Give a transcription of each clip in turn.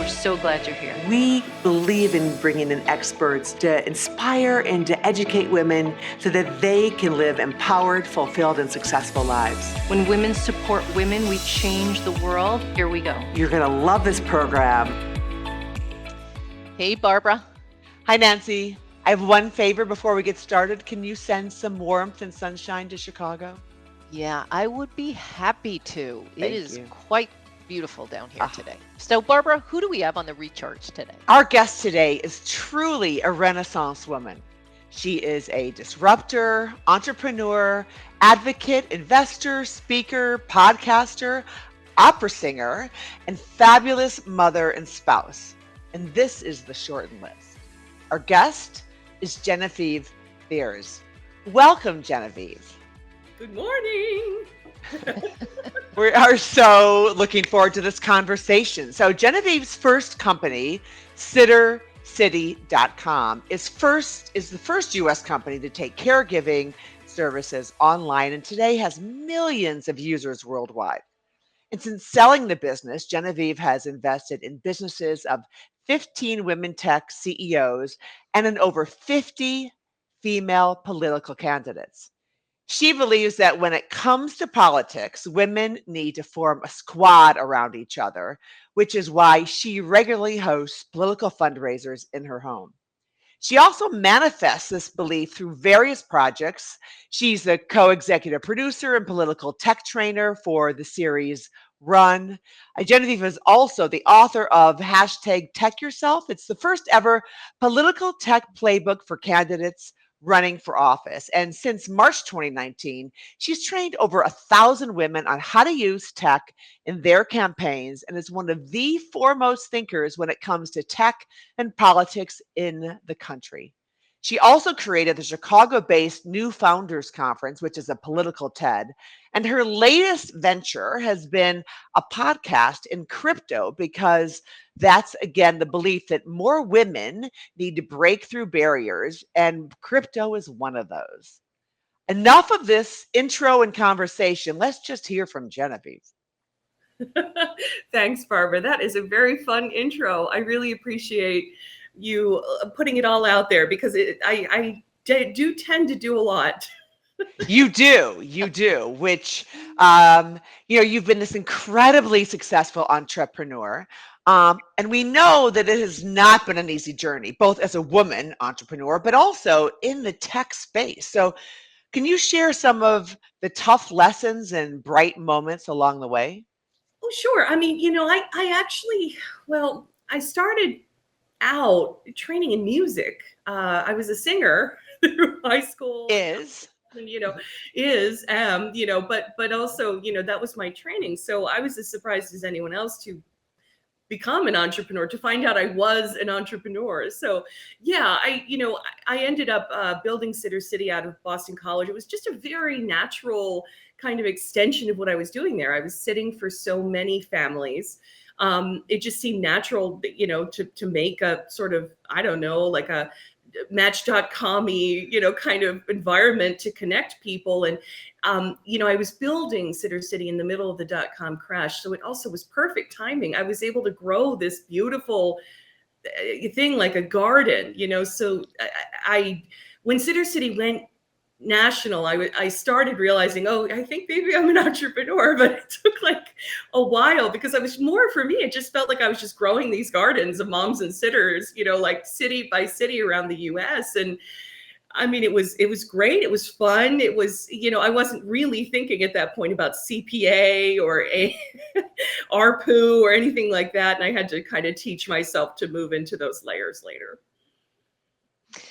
We're so glad you're here. We believe in bringing in experts to inspire and to educate women so that they can live empowered, fulfilled, and successful lives. When women support women, we change the world. Here we go. You're going to love this program. Hey, Barbara. Hi, Nancy. I have one favor before we get started. Can you send some warmth and sunshine to Chicago? Yeah, I would be happy to. Thank It is you. quite beautiful down here today. So, Barbara, who do we have on the recharge today? Our guest today is truly a Renaissance woman. She is a disruptor, entrepreneur, advocate, investor, speaker, podcaster, opera singer, and fabulous mother and spouse. And this is the shortened list. Our guest is Genevieve Thiers. Welcome, Genevieve. Good morning. We are so looking forward to this conversation. So Genevieve's first company, SitterCity.com, is the first U.S. company to take caregiving services online, and today has millions of users worldwide. And since selling the business, Genevieve has invested in businesses of 15 women tech CEOs and in over 50 female political candidates. She believes that when it comes to politics, women need to form a squad around each other, which is why she regularly hosts political fundraisers in her home. She also manifests this belief through various projects. She's the co-executive producer and political tech trainer for the series Run. Genevieve is also the author of #TechYourself. It's the first ever political tech playbook for candidates running for office. And since March 2019, she's trained over 1,000 women on how to use tech in their campaigns and is one of the foremost thinkers when it comes to tech and politics in the country. She also created the Chicago-based New Founders Conference, which is a political TED. And her latest venture has been a podcast in crypto, because that's, again, the belief that more women need to break through barriers, and crypto is one of those. Enough of this intro and conversation. Let's just hear from Genevieve. Thanks, Barbara. That is a very fun intro. I really appreciate you putting it all out there, because I do tend to do a lot. You do, which, you've been this incredibly successful entrepreneur. And we know that it has not been an easy journey, both as a woman entrepreneur, but also in the tech space. So can you share some of the tough lessons and bright moments along the way? Oh, sure. I mean, I actually, I started out training in music. I was a singer through high school. And, but also, that was my training. So I was as surprised as anyone else to become an entrepreneur, to find out I was an entrepreneur. So yeah, I ended up building Sitter City out of Boston College. It was just a very natural kind of extension of what I was doing there. I was sitting for so many families. It just seemed natural, to make a sort of, I don't know, like a Match.com-y, kind of environment to connect people. And, I was building Sitter City in the middle of the .com crash. So it also was perfect timing. I was able to grow this beautiful thing like a garden, so when Sitter City went national, I started realizing, I think maybe I'm an entrepreneur, but it took like a while, because for me, it just felt like I was just growing these gardens of moms and sitters, like city by city around the US. And I mean, it was great. It was fun. It was, I wasn't really thinking at that point about CPA or a ARPU or anything like that. And I had to kind of teach myself to move into those layers later.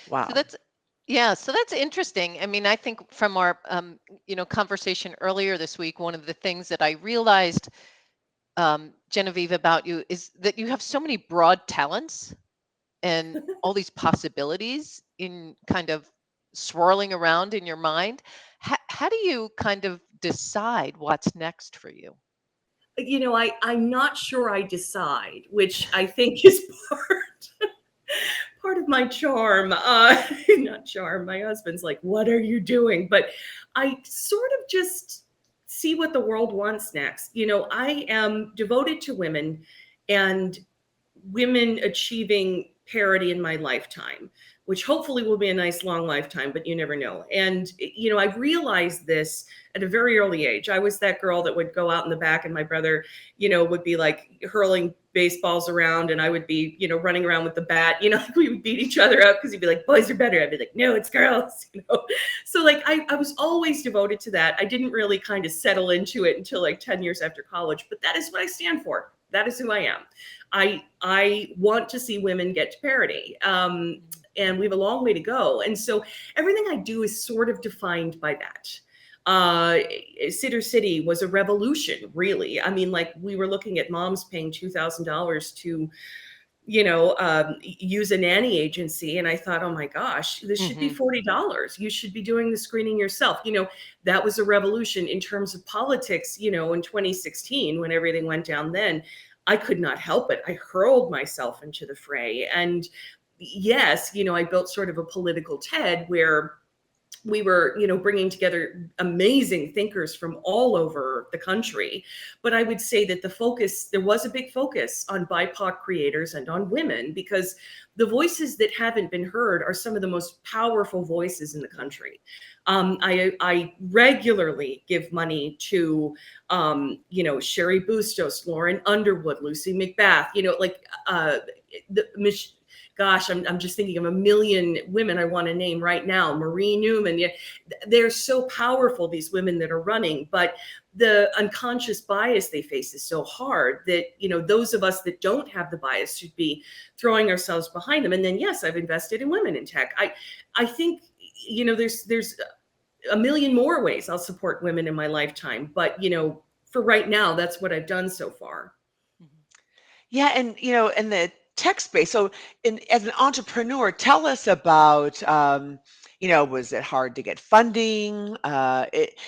Wow. So that's interesting. I mean, I think from our, conversation earlier this week, one of the things that I realized, Genevieve, about you is that you have so many broad talents and all these possibilities in kind of swirling around in your mind. How do you kind of decide what's next for you? I'm not sure I decide, which I think is part of my charm. Not charm. My husband's like, what are you doing? But I sort of just see what the world wants next. I am devoted to women, and women achieving parity in my lifetime, which hopefully will be a nice long lifetime, but you never know. And, I realized this at a very early age. I was that girl that would go out in the back and my brother, would be like hurling baseballs around and I would be, running around with the bat, like we would beat each other up because he'd be like, boys are better. I'd be like, no, it's girls, So like, I was always devoted to that. I didn't really kind of settle into it until like 10 years after college, but that is what I stand for. That is who I am. I want to see women get to parity. And we have a long way to go. And so everything I do is sort of defined by that. Sitter City was a revolution, really. I mean, like we were looking at moms paying $2,000 to, use a nanny agency. And I thought, oh my gosh, this should be $40. You should be doing the screening yourself. That was a revolution in terms of politics, in 2016, when everything went down then. I could not help it. I hurled myself into the fray. And yes, I built sort of a political TED where we were, bringing together amazing thinkers from all over the country. But I would say that there was a big focus on BIPOC creators and on women, because the voices that haven't been heard are some of the most powerful voices in the country. I regularly give money to, Sherry Bustos, Lauren Underwood, Lucy McBath, gosh, I'm just thinking of a million women I want to name right now. Marie Newman, they're so powerful, these women that are running, but the unconscious bias they face is so hard that, those of us that don't have the bias should be throwing ourselves behind them. And then, yes, I've invested in women in tech. I think, there's a million more ways I'll support women in my lifetime, but, for right now, that's what I've done so far. Yeah, and in the tech space. So, as an entrepreneur, tell us about, was it hard to get funding?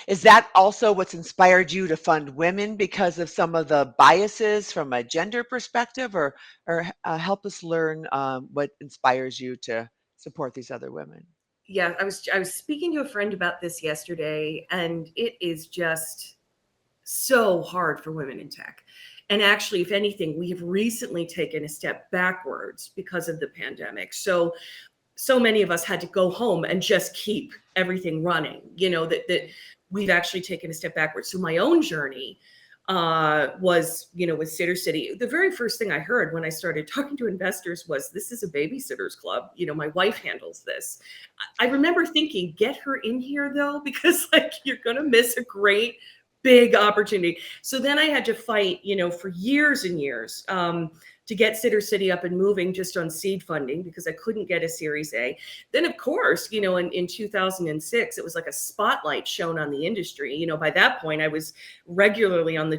Is that also what's inspired you to fund women because of some of the biases from a gender perspective, or help us learn what inspires you to support these other women? Yeah, I was speaking to a friend about this yesterday, and it is just so hard for women in tech. And actually, if anything, we have recently taken a step backwards because of the pandemic. So many of us had to go home and just keep everything running, that we've actually taken a step backwards. So my own journey was, with Sitter City. The very first thing I heard when I started talking to investors was, this is a babysitters club. My wife handles this. I remember thinking, get her in here though, because like you're going to miss a great big opportunity. So then I had to fight, for years and years, to get Sitter City up and moving just on seed funding because I couldn't get a Series A. Then, of course, in 2006, it was like a spotlight shown on the industry. By that point, I was regularly on the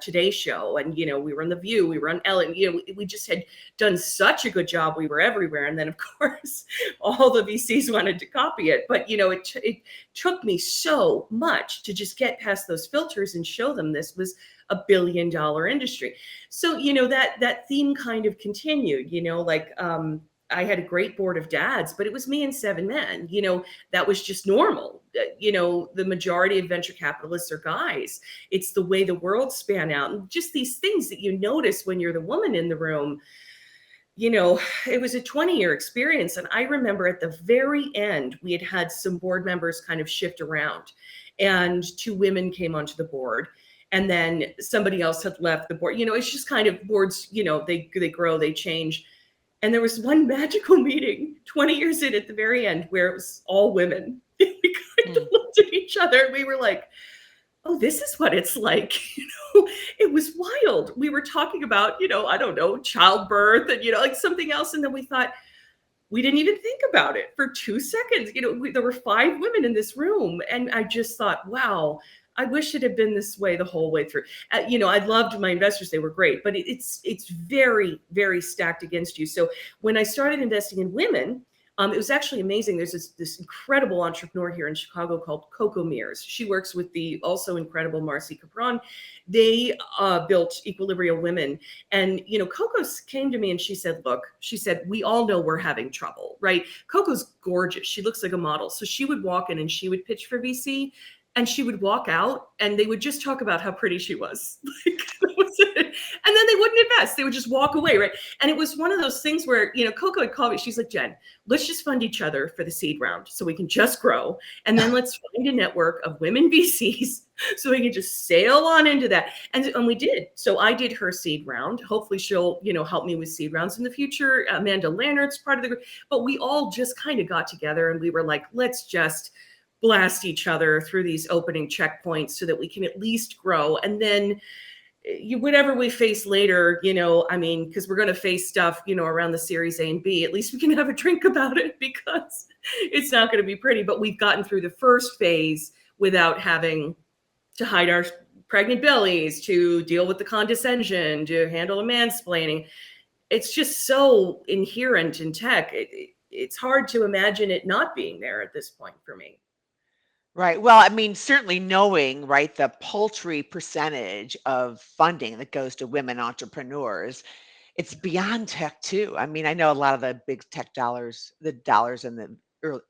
Today Show, and, we were on The View, we were on Ellen. We just had done such a good job. We were everywhere. And then, of course, all the VCs wanted to copy it. But, it took me so much to just get past those filters and show them this was $1 billion industry. So, that theme kind of continued, I had a great board of dads, but it was me and 7 men, that was just normal. The majority of venture capitalists are guys. It's the way the world span out, and just these things that you notice when you're the woman in the room. It was a 20-year experience. And I remember at the very end, we had some board members kind of shift around, and 2 women came onto the board. And then somebody else had left the board. It's just kind of boards, they grow, they change. And there was one magical meeting 20 years in at the very end where it was all women. We kind of looked at each other and we were like, oh, this is what it's like. It was wild. We were talking about, I don't know, childbirth and, like something else. And then we thought, we didn't even think about it for 2 seconds. There were 5 women in this room. And I just thought, wow, I wish it had been this way the whole way through. I loved my investors. They were great, but it's very, very stacked against you. So when I started investing in women, it was actually amazing. There's this incredible entrepreneur here in Chicago called Coco Mears. She works with the also incredible Marcy Capron. They built Equilibria Women. And, Coco came to me and she said, look, we all know we're having trouble, right? Coco's gorgeous. She looks like a model. So she would walk in and she would pitch for VC. and she would walk out and they would just talk about how pretty she was. Like, that was it. And then they wouldn't invest. They would just walk away, right? And it was one of those things where, Coco had called me. She's like, Jen, let's just fund each other for the seed round so we can just grow. And then let's find a network of women VCs so we can just sail on into that. And we did. So I did her seed round. Hopefully she'll, help me with seed rounds in the future. Amanda Lannard's part of the group. But we all just kind of got together and we were like, let's just blast each other through these opening checkpoints so that we can at least grow. And then whatever we face later, because we're going to face stuff, around the Series A and B, at least we can have a drink about it because it's not going to be pretty. But we've gotten through the first phase without having to hide our pregnant bellies, to deal with the condescension, to handle the mansplaining. It's just so inherent in tech. It's hard to imagine it not being there at this point for me. Right. Well, I mean, certainly knowing, right, the paltry percentage of funding that goes to women entrepreneurs, it's beyond tech too. I mean, I know a lot of the big tech dollars, the dollars in the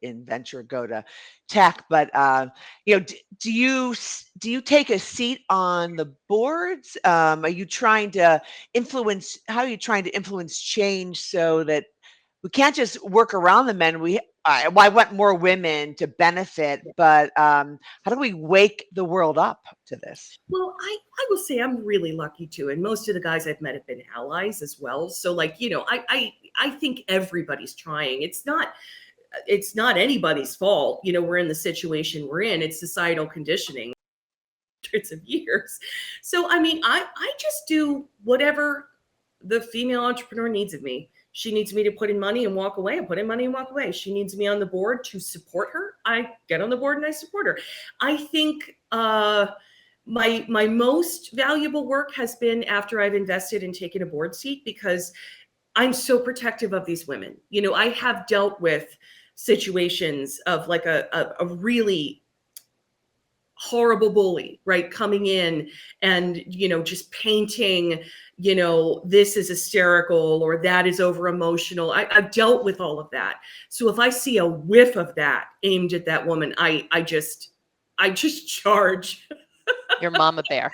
in venture go to tech, but do you take a seat on the boards? Are you trying to influence? How are you trying to influence change so that we can't just work around the men? I want more women to benefit, but how do we wake the world up to this? Well, I will say I'm really lucky too. And most of the guys I've met have been allies as well. So I think everybody's trying. It's not anybody's fault. We're in the situation we're in. It's societal conditioning hundreds of years. So, I just do whatever the female entrepreneur needs of me. She needs me to put in money and walk away. I put in money and walk away. She needs me on the board to support her. I get on the board and I support her. I think my most valuable work has been after I've invested and taken a board seat, because I'm so protective of these women. I have dealt with situations of like a really horrible bully, right, coming in and just painting this is hysterical or that is over emotional. I've dealt with all of that. So if I see a whiff of that aimed at that woman, I just charge. Your mama bear.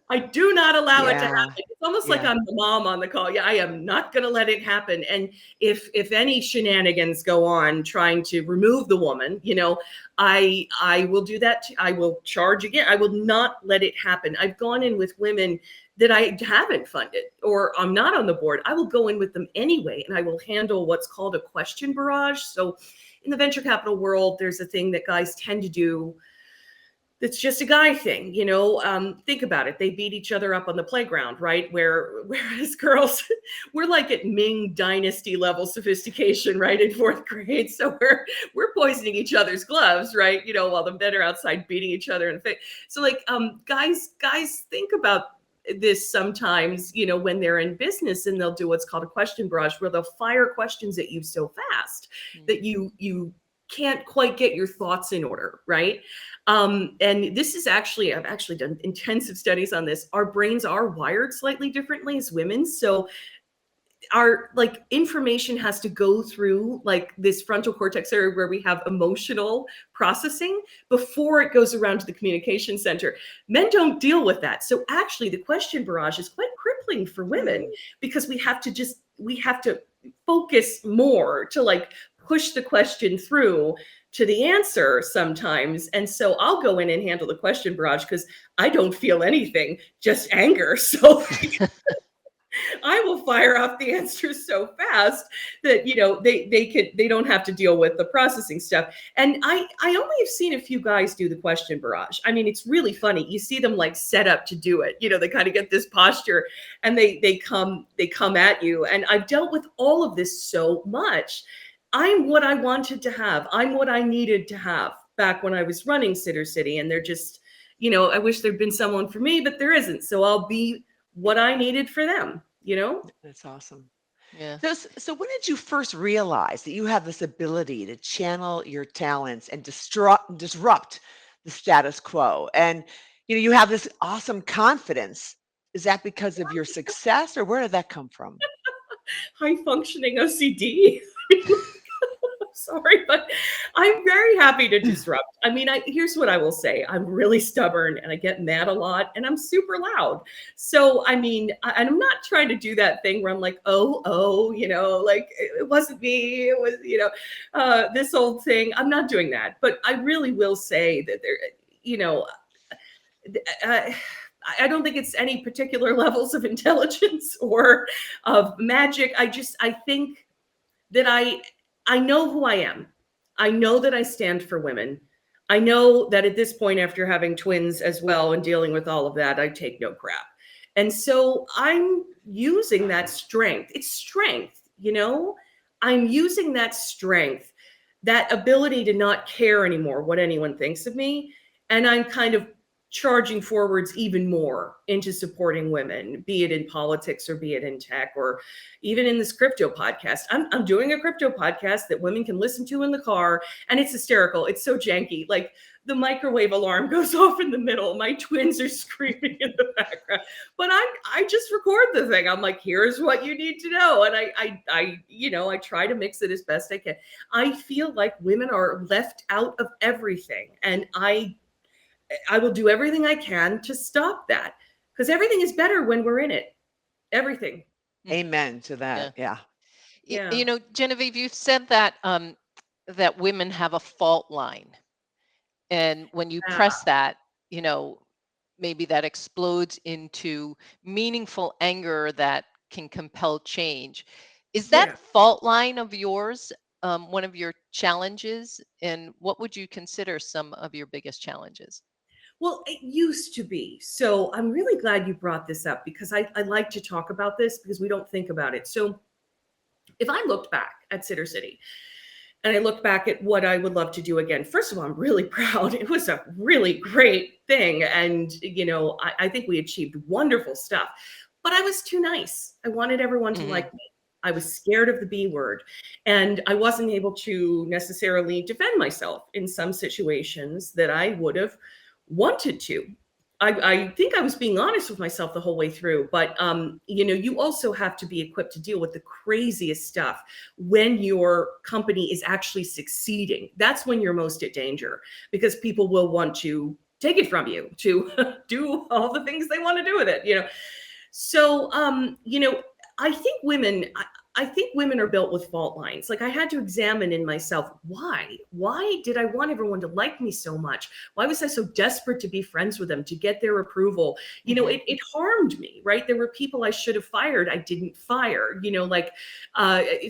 I do not allow it to Yeah. happen. It's almost like I'm the mom on the call. Yeah, I am not going to let it happen. And if any shenanigans go on trying to remove the woman, I will do that. I will charge again. I will not let it happen. I've gone in with women that I haven't funded or I'm not on the board. I will go in with them anyway, and I will handle what's called a question barrage. So in the venture capital world, there's a thing that guys tend to do. It's just a guy thing, think about it. They beat each other up on the playground, right? Whereas girls, we're like at Ming Dynasty level sophistication, right? In fourth grade. So we're poisoning each other's gloves, right? While the men are outside beating each other in the face. So guys think about this sometimes, when they're in business, and they'll do what's called a question barrage, where they'll fire questions at you so fast that you can't quite get your thoughts in order, right? And this is I've actually done intensive studies on this. Our brains are wired slightly differently as women. So our information has to go through this frontal cortex area where we have emotional processing before it goes around to the communication center. Men don't deal with that. So actually the question barrage is quite crippling for women, because we have to focus more to push the question through to the answer sometimes. And so I'll go in and handle the question barrage because I don't feel anything, just anger. So I will fire off the answers so fast that, they don't have to deal with the processing stuff. And I only have seen a few guys do the question barrage. It's really funny. You see them set up to do it. They kind of get this posture and they come at you. And I've dealt with all of this so much. I'm what I wanted to have. I'm what I needed to have back when I was running Sitter City. And they're just, I wish there'd been someone for me, but there isn't. So I'll be what I needed for them, That's awesome. Yeah. So when did you first realize that you have this ability to channel your talents and disrupt the status quo? And, you have this awesome confidence. Is that because of your success, or where did that come from? High functioning OCD. Sorry, but I'm very happy to disrupt. I mean, here's what I will say. I'm really stubborn and I get mad a lot and I'm super loud. So, I mean, and I'm not trying to do that thing where I'm like, oh, like it wasn't me. It was, this old thing. I'm not doing that. But I really will say that there, I don't think it's any particular levels of intelligence or of magic. I think that I know who I am. I know that I stand for women. I know that at this point, after having twins as well and dealing with all of that, I take no crap. And so I'm using that strength. It's strength, I'm using that strength, that ability to not care anymore what anyone thinks of me. And I'm kind of charging forwards even more into supporting women, be it in politics or be it in tech or even in this crypto podcast. I'm doing a crypto podcast that women can listen to in the car, and it's hysterical. It's so janky. Like the microwave alarm goes off in the middle. My twins are screaming in the background, but I just record the thing. I'm like, here's what you need to know. And I try to mix it as best I can. I feel like women are left out of everything. And I will do everything I can to stop that, because everything is better when we're in it. Everything. Amen to that. Yeah. Yeah. Genevieve, you've said that that women have a fault line, and when you press that, maybe that explodes into meaningful anger that can compel change. Is that fault line of yours one of your challenges, and what would you consider some of your biggest challenges? Well, it used to be. So I'm really glad you brought this up, because I like to talk about this because we don't think about it. So if I looked back at Sitter City and I looked back at what I would love to do again, first of all, I'm really proud. It was a really great thing. And, I think we achieved wonderful stuff, but I was too nice. I wanted everyone to like me. I was scared of the B word, and I wasn't able to necessarily defend myself in some situations that I would have wanted to. I think I was being honest with myself the whole way through, but you also have to be equipped to deal with the craziest stuff when your company is actually succeeding. That's when you're most at danger, because people will want to take it from you to do all the things they want to do with it. So I think women are built with fault lines. Like, I had to examine in myself, why did I want everyone to like me so much? Why was I so desperate to be friends with them, to get their approval? It harmed me, right? There were people I should have fired, I didn't fire,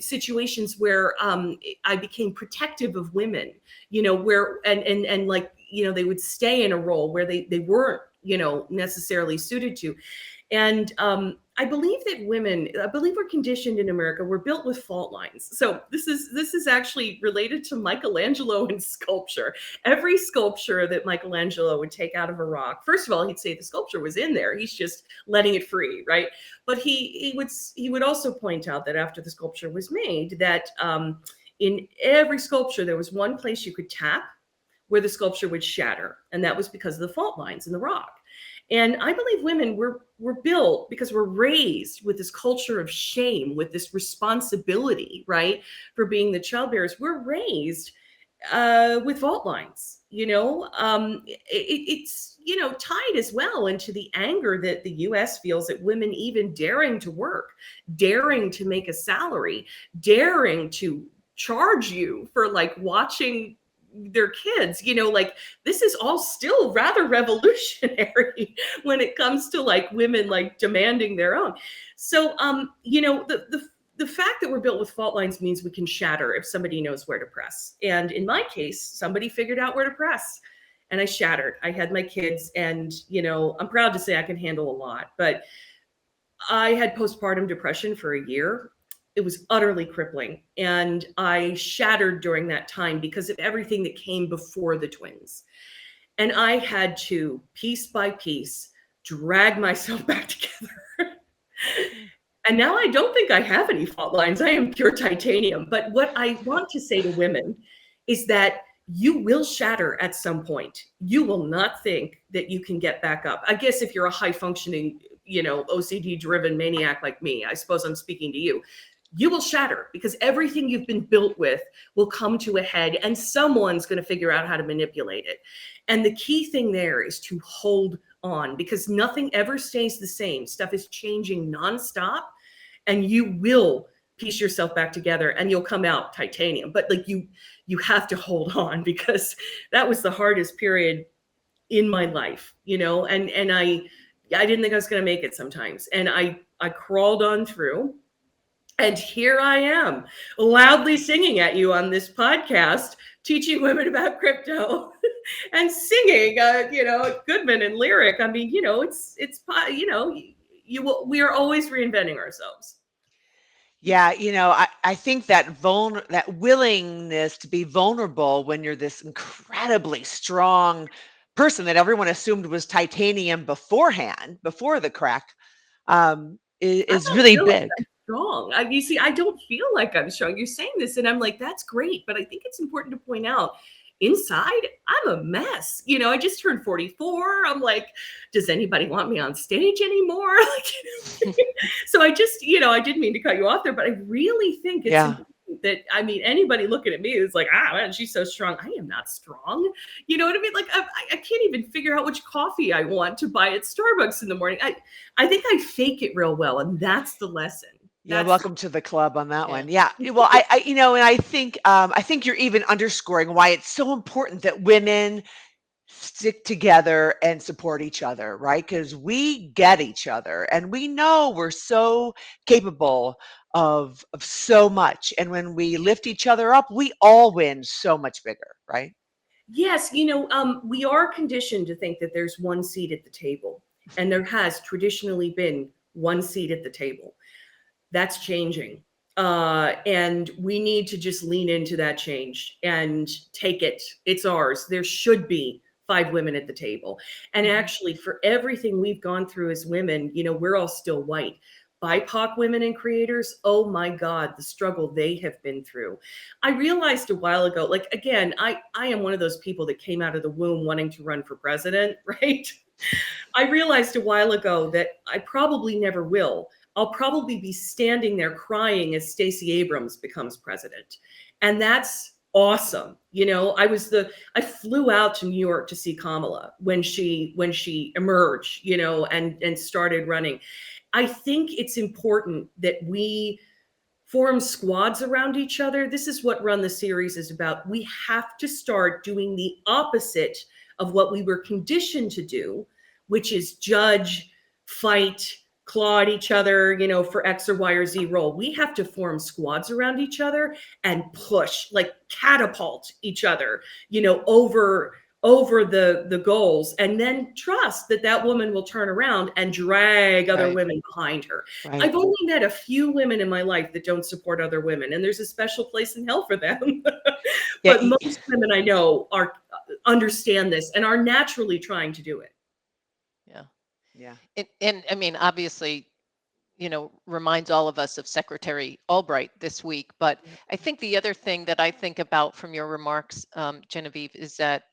situations where I became protective of women, where, and like, they would stay in a role where they weren't, necessarily suited to. And I believe we're conditioned in America. We're built with fault lines. So this is actually related to Michelangelo and sculpture. Every sculpture that Michelangelo would take out of a rock, first of all, he'd say the sculpture was in there. He's just letting it free, right? But he would also point out that after the sculpture was made, that in every sculpture there was one place you could tap where the sculpture would shatter, and that was because of the fault lines in the rock. And I believe women were built, because we're raised with this culture of shame, with this responsibility, right, for being the child bearers. We're raised with fault lines. It's tied as well into the anger that the U.S. feels at women even daring to work, daring to make a salary, daring to charge you for like watching their kids. Like, this is all still rather revolutionary when it comes to like women like demanding their own. So the fact that we're built with fault lines means we can shatter if somebody knows where to press. And in my case, somebody figured out where to press, and I shattered. I had my kids, and I'm proud to say I can handle a lot, but I had postpartum depression for a year. It was utterly crippling. And I shattered during that time because of everything that came before the twins. And I had to, piece by piece, drag myself back together. And now I don't think I have any fault lines. I am pure titanium. But what I want to say to women is that you will shatter at some point. You will not think that you can get back up. I guess if you're a high functioning, OCD driven maniac like me, I suppose I'm speaking to you. you will shatter, because everything you've been built with will come to a head, and someone's going to figure out how to manipulate it. And the key thing there is to hold on, because nothing ever stays the same. Stuff is changing nonstop, and you will piece yourself back together and you'll come out titanium. But like you have to hold on, because that was the hardest period in my life, and I didn't think I was going to make it sometimes. And I crawled on through. And here I am, loudly singing at you on this podcast, teaching women about crypto and singing, Goodman and Lyric. I mean, we are always reinventing ourselves. Yeah, I think that that willingness to be vulnerable when you're this incredibly strong person that everyone assumed was titanium beforehand, before the crack, is really big. Strong. You see, I don't feel like I'm strong. You're saying this, and I'm like, that's great. But I think it's important to point out, inside, I'm a mess. I just turned 44. I'm like, does anybody want me on stage anymore? So I just, I didn't mean to cut you off there, but I really think it's important that, anybody looking at me is like, man, she's so strong. I am not strong. You know what I mean? Like, I can't even figure out which coffee I want to buy at Starbucks in the morning. I think I fake it real well. And that's the lesson. Yeah, welcome to the club on that one. Yeah. Well, and I think you're even underscoring why it's so important that women stick together and support each other, right? Because we get each other, and we know we're so capable of so much. And when we lift each other up, we all win so much bigger, right? Yes. We are conditioned to think that there's one seat at the table, and there has traditionally been one seat at the table. That's changing. And we need to just lean into that change and take it. It's ours. There should be 5 women at the table. And actually, for everything we've gone through as women, we're all still white. BIPOC women and creators, oh my God, the struggle they have been through. I realized a while ago, like, again, I am one of those people that came out of the womb wanting to run for president, right? I realized a while ago that I probably never will. I'll probably be standing there crying as Stacey Abrams becomes president. And that's awesome. I flew out to New York to see Kamala when she emerged, and started running. I think it's important that we form squads around each other. This is what Run the Series is about. We have to start doing the opposite of what we were conditioned to do, which is judge, fight, claw at each other, for X or Y or Z role. We have to form squads around each other and push, like catapult each other, over the goals, and then trust that woman will turn around and drag other women behind her. Right. I've only met a few women in my life that don't support other women, and there's a special place in hell for them. But most women I know understand this and are naturally trying to do it. Yeah. And obviously, reminds all of us of Secretary Albright this week. But I think the other thing that I think about from your remarks, Genevieve, is that,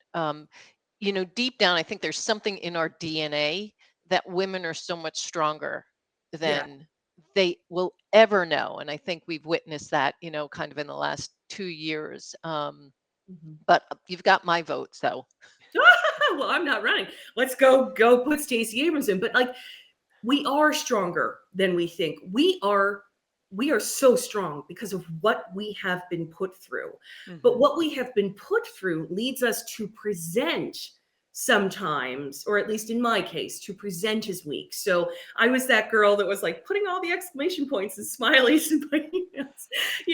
deep down, I think there's something in our DNA that women are so much stronger than they will ever know. And I think we've witnessed that, kind of in the last 2 years. But you've got my vote, so. Well, I'm not running. Let's go put Stacey Abrams in. But like, we are stronger than we think. We are so strong because of what we have been put through. But what we have been put through leads us to present sometimes, or at least in my case, to present as weak. So I was that girl that was like putting all the exclamation points and smileys in my emails.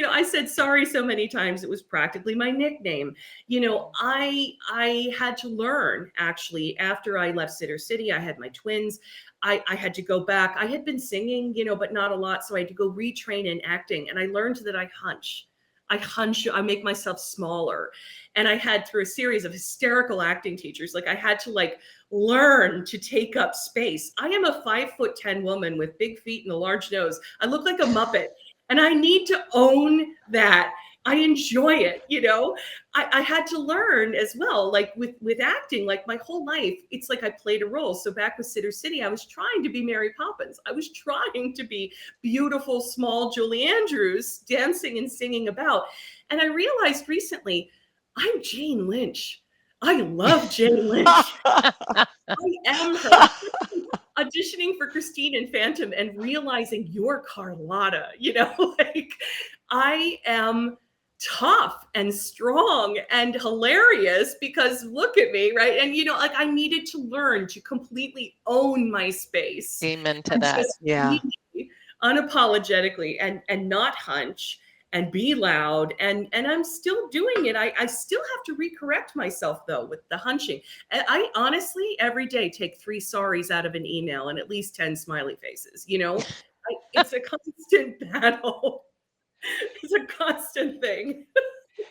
I said sorry so many times, it was practically my nickname. I had to learn, actually, after I left Sitter City. I had my twins. I had to go back. I had been singing, but not a lot. So I had to go retrain in acting. And I learned that I hunch, I make myself smaller. And I had, through a series of hysterical acting teachers, like I had to learn to take up space. I am a 5'10" woman with big feet and a large nose. I look like a Muppet, and I need to own that I enjoy it, you know. I had to learn as well, like with acting, like my whole life, it's like I played a role. So back with Sitter City, I was trying to be Mary Poppins. I was trying to be beautiful, small Julie Andrews, dancing and singing about. And I realized recently, I'm Jane Lynch. I love Jane Lynch. I am her. Auditioning for Christine and Phantom and realizing you're Carlotta, you know, like I am tough and strong and hilarious because look at me, right? And you know, like I needed to learn to completely own my space Amen to and that. just Yeah. be unapologetically and not hunch and be loud, and I'm still doing it. I still have to recorrect myself though with the hunching. And I honestly every day take 3 sorries out of an email and at least 10 smiley faces, you know. It's a constant battle. It's a constant thing.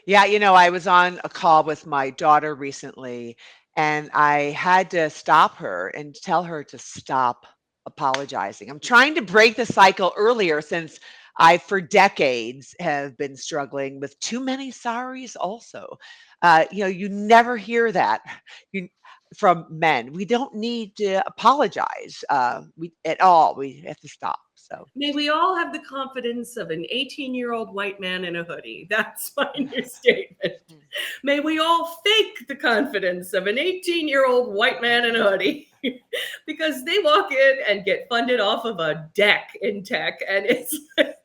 Yeah, I was on a call with my daughter recently, and I had to stop her and tell her to stop apologizing. I'm trying to break the cycle earlier since I, for decades, have been struggling with too many sorries also. You never hear that you, from men. We don't need to apologize at all. We have to stop. So. May we all have the confidence of an 18-year-old white man in a hoodie. That's my new statement. May we all fake the confidence of an 18-year-old white man in a hoodie because they walk in and get funded off of a deck in tech. And it's like,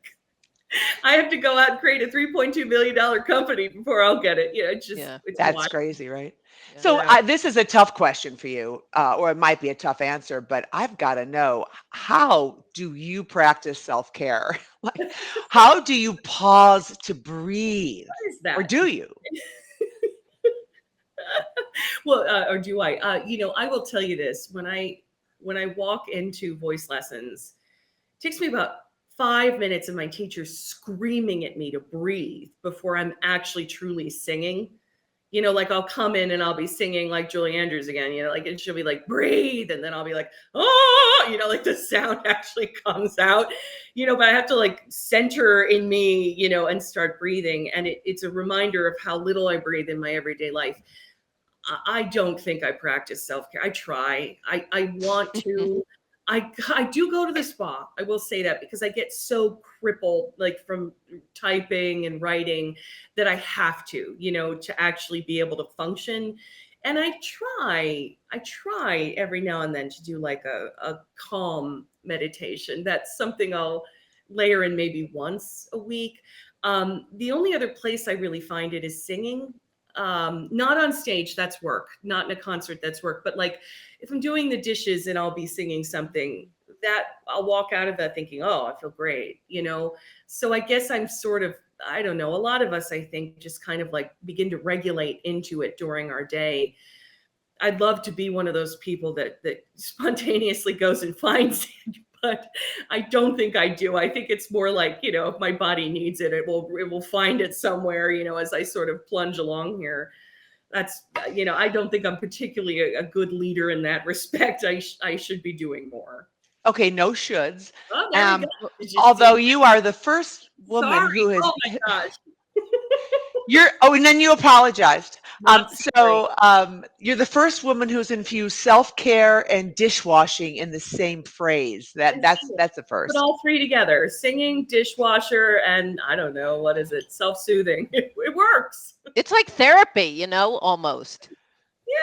I have to go out and create a $3.2 million company before I'll get it. You know, it's just, Yeah. it's That's wild. crazy, right? Yeah. So Yeah. this is a tough question for you, or it might be a tough answer, but I've got to know, how do you practice self-care? Like, how do you pause to breathe? What is Or that? do you? Well, or do I? You know, I will tell you this: when I walk into voice lessons, it takes me about 5 minutes of my teacher screaming at me to breathe before I'm actually truly singing. You know, like I'll come in and I'll be singing like Julie Andrews again, you know, like, and she'll be like, breathe. And then I'll be like, oh, you know, like the sound actually comes out, you know, but I have to like center in me, you know, and start breathing. And it's a reminder of how little I breathe in my everyday life. I don't think I practice self-care. I try. I want to. I do go to the spa. I will say that because I get so crippled like from typing and writing that I have to, you know, to actually be able to function. And I try every now and then to do like a calm meditation. That's something I'll layer in maybe once a week. The only other place I really find it is singing. Not on stage, that's work. Not in a concert, that's work. But like if I'm doing the dishes and I'll be singing something, that I'll walk out of that thinking, oh, I feel great, you know. So I guess I'm sort of, I don't know, a lot of us I think just kind of like begin to regulate into it during our day. I'd love to be one of those people that spontaneously goes and finds it, but I don't think I do. I think it's more like, you know, if my body needs it, it will find it somewhere, you know, as I sort of plunge along here. That's, you know, I don't think I'm particularly a good leader in that respect. I should be doing more. Okay, no shoulds. Oh, there we go. Um, Did you Although see? you are the first woman Sorry. who has Oh my gosh. and then you apologized. Not sorry. You're the first woman who's infused self-care and dishwashing in the same phrase. That's a Put first. all three together: singing, dishwasher, and I don't know, what is it? Self-soothing. It works. It's like therapy, you know, almost.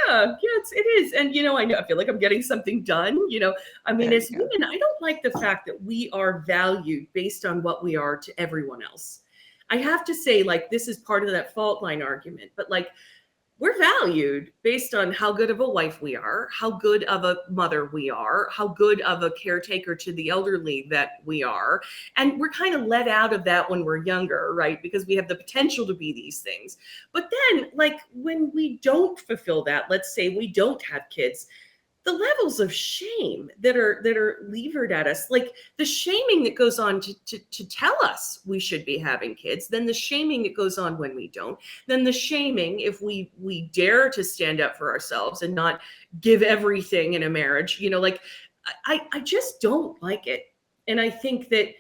Yeah, it is. And you know, I feel like I'm getting something done. You know, I mean, There you as go. women, I don't like the fact that we are valued based on what we are to everyone else. I have to say, like, this is part of that fault line argument, but like we're valued based on how good of a wife we are, how good of a mother we are, how good of a caretaker to the elderly that we are. And we're kind of let out of that when we're younger, right? Because we have the potential to be these things. But then, like, when we don't fulfill that, let's say we don't have kids, the levels of shame that are levered at us, like the shaming that goes on to tell us we should be having kids, then the shaming that goes on when we don't, then the shaming if we dare to stand up for ourselves and not give everything in a marriage, you know, like I just don't like it. And I think that,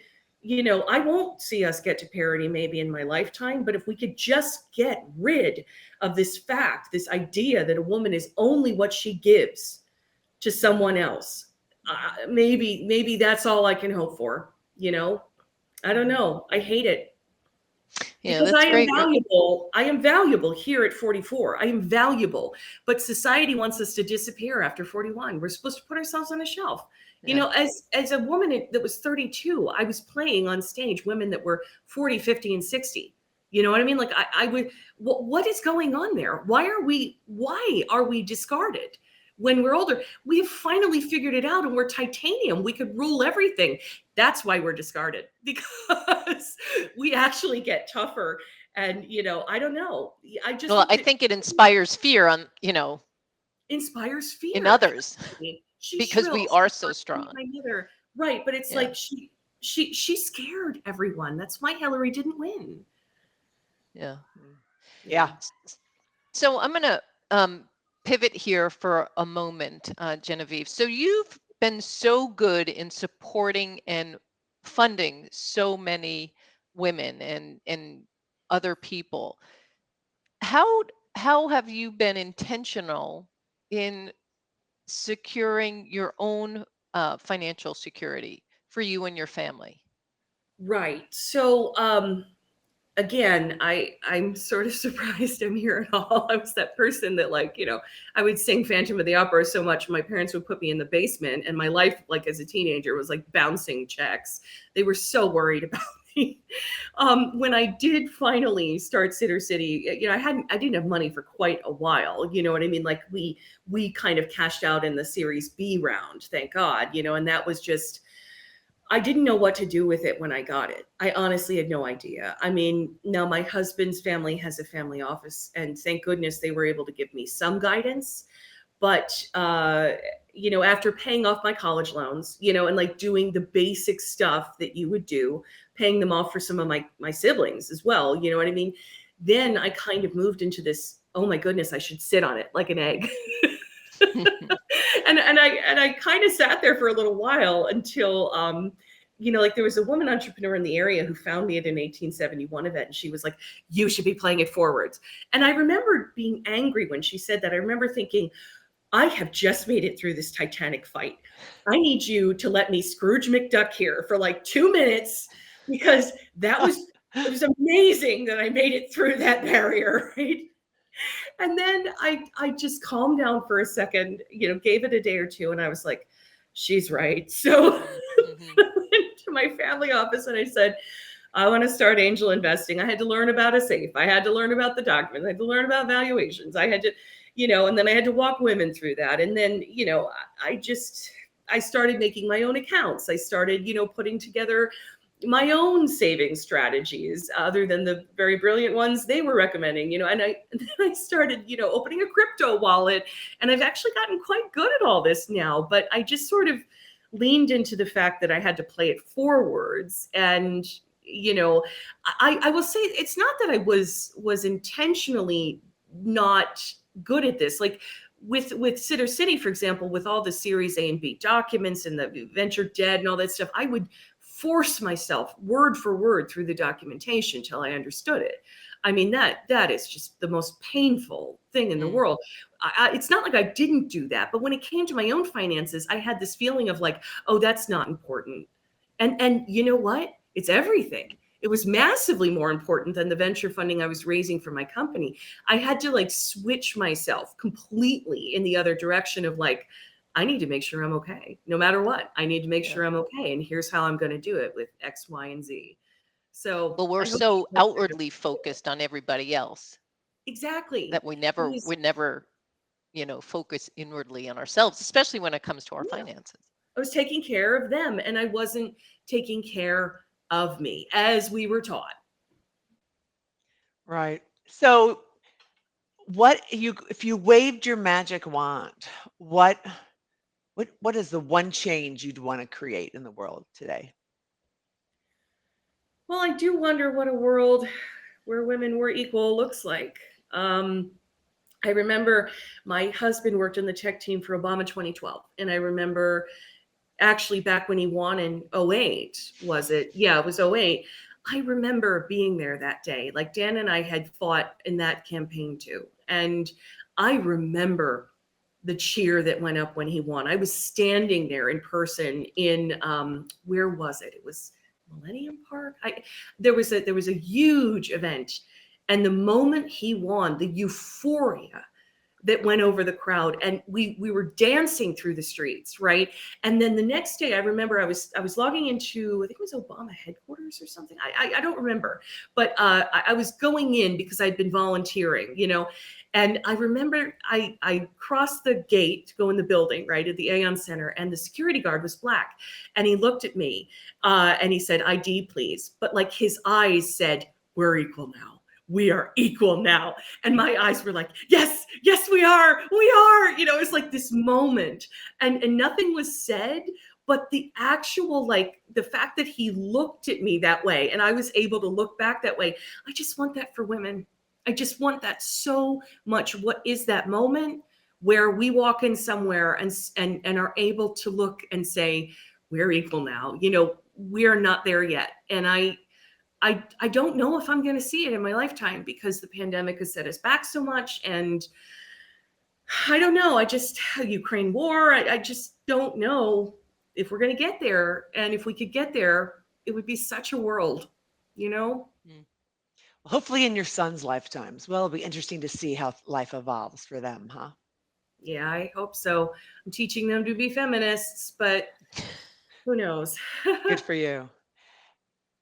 I won't see us get to parity maybe in my lifetime, but if we could just get rid of this fact, this idea that a woman is only what she gives to someone else, maybe that's all I can hope for. I don't know. I hate it. Yeah, Because that's I am great. valuable. I am valuable here at 44. I am valuable. But society wants us to disappear after 41. We're supposed to put ourselves on a shelf. Yeah. As a woman that was 32, I was playing on stage women that were 40, 50, and 60. You know what I mean? Like I would, what is going on there? Why are we discarded? When we're older, we have finally figured it out and we're titanium. We could rule everything. That's why we're discarded, because we actually get tougher. And, I don't know. I just Well, think I that think it inspires fear on, inspires in fear. others She because we shrills. are so strong. My mother. Right. But it's Yeah. like she scared everyone. That's why Hillary didn't win. Yeah. Yeah. So I'm going to pivot here for a moment, Genevieve. So you've been so good in supporting and funding so many women and other people. How have you been intentional in securing your own financial security for you and your family? Right. So, again, I'm sort of surprised I'm here at all. I was that person that, like, I would sing Phantom of the Opera so much my parents would put me in the basement, and my life, like as a teenager, was like bouncing checks. They were so worried about me. When I did finally start Sitter City, I didn't have money for quite a while. You know what I mean? Like we kind of cashed out in the Series B round, thank God. And that was just, I didn't know what to do with it when I got it. I honestly had no idea. I mean, now my husband's family has a family office, and thank goodness they were able to give me some guidance. But, after paying off my college loans, and like doing the basic stuff that you would do, paying them off for some of my siblings as well, you know what I mean? Then I kind of moved into this, oh my goodness, I should sit on it like an egg. and I kind of sat there for a little while until like there was a woman entrepreneur in the area who found me at an 1871 event, and she was like, you should be playing it forwards. And I remember being angry when she said that. I remember thinking, I have just made it through this Titanic fight. I need you to let me Scrooge McDuck here for like 2 minutes, because it was amazing that I made it through that barrier, right? And then I just calmed down for a second, gave it a day or two, and I was like, she's right. So Mm-hmm. I went to my family office and I said, I want to start angel investing. I had to learn about a safe. I had to learn about the documents. I had to learn about valuations. I had to, and then I had to walk women through that. And then, I started making my own accounts. I started, putting together my own saving strategies other than the very brilliant ones they were recommending, and then I started, opening a crypto wallet, and I've actually gotten quite good at all this now, but I just sort of leaned into the fact that I had to play it forwards. And, I will say it's not that I was intentionally not good at this. Like with Sitter City, for example, with all the Series A and B documents and the venture debt and all that stuff, I would force myself word for word through the documentation till I understood it. I mean, that is just the most painful thing in the world. It's not like I didn't do that, but when it came to my own finances, I had this feeling of like, oh, that's not important. And you know what? It's everything. It was massively more important than the venture funding I was raising for my company. I had to like switch myself completely in the other direction of like, I need to make sure I'm okay. No matter what, I need to make sure I'm okay. And here's how I'm going to do it with X, Y, and Z. So Well, we're I hope so outwardly focused on everybody else exactly. that we never focus inwardly on ourselves, especially when it comes to our finances. I was taking care of them, and I wasn't taking care of me as we were taught. Right. So if you waved your magic wand, what what is the one change you'd want to create in the world today? Well, I do wonder what a world where women were equal looks like. I remember my husband worked in the tech team for Obama 2012, and I remember actually back when he won in '08, was it? Yeah, it was '08. I remember being there that day. Like Dan and I had fought in that campaign too. And I remember the cheer that went up when he won. I was standing there in person in where was it? It was Millennium Park. There was a huge event, and the moment he won, the euphoria that went over the crowd, and we were dancing through the streets, right? And then the next day, I remember I was logging into, I think it was Obama headquarters or something. I don't remember, but I was going in because I'd been volunteering, and I remember I crossed the gate to go in the building, right, at the Aon Center, and the security guard was Black, and he looked at me, and he said, "ID, please." But like his eyes said, "We're equal now. We are equal now." And my eyes were like, yes, we are. It's like this moment, and nothing was said, but the actual, like, the fact that he looked at me that way and I was able to look back that way. I just want that for women. I just want that so much. What is that moment where we walk in somewhere and are able to look and say, we're equal now? We are not there yet. And I don't know if I'm going to see it in my lifetime because the pandemic has set us back so much. And I don't know. Ukraine war, I just don't know if we're going to get there. And if we could get there, it would be such a world, Hopefully in your son's lifetimes. Well, it'll be interesting to see how life evolves for them, huh? Yeah, I hope so. I'm teaching them to be feminists, but who knows? Good for you.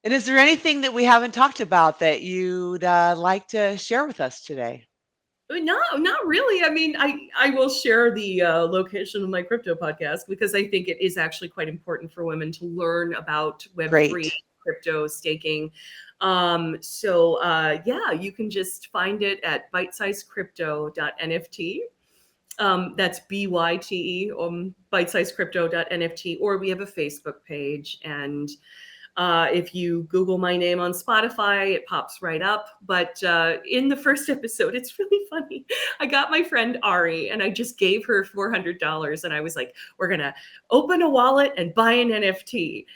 And is there anything that we haven't talked about that you'd like to share with us today? No, not really. I mean, I will share the location of my crypto podcast because I think it is actually quite important for women to learn about Web3, Great. crypto, staking. Yeah, you can just find it at bitesizecrypto.nft. That's BYTE, bitesizecrypto.nft, or we have a Facebook page. And if you Google my name on Spotify, it pops right up. But in the first episode, it's really funny. I got my friend Ari and I just gave her $400. And I was like, we're going to open a wallet and buy an NFT.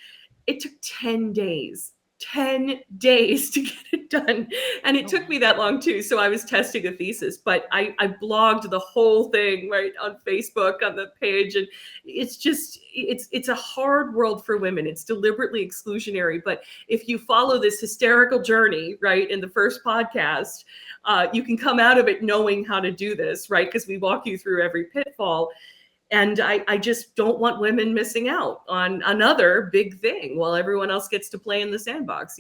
It took 10 days. 10 days to get it done. And it took me that long too. So I was testing a thesis, but I blogged the whole thing right on Facebook on the page. And it's a hard world for women. It's deliberately exclusionary. But if you follow this hysterical journey, right, in the first podcast, you can come out of it knowing how to do this, right? Because we walk you through every pitfall. And I just don't want women missing out on another big thing while everyone else gets to play in the sandbox,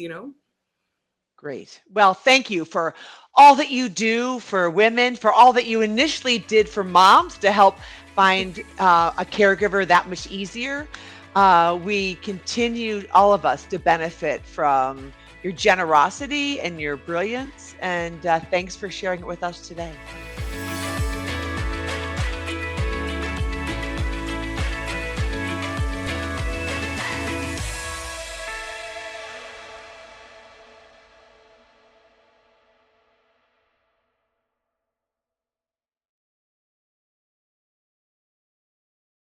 Great. Well, thank you for all that you do for women, for all that you initially did for moms to help find a caregiver that much easier. We continue, all of us, to benefit from your generosity and your brilliance. And thanks for sharing it with us today.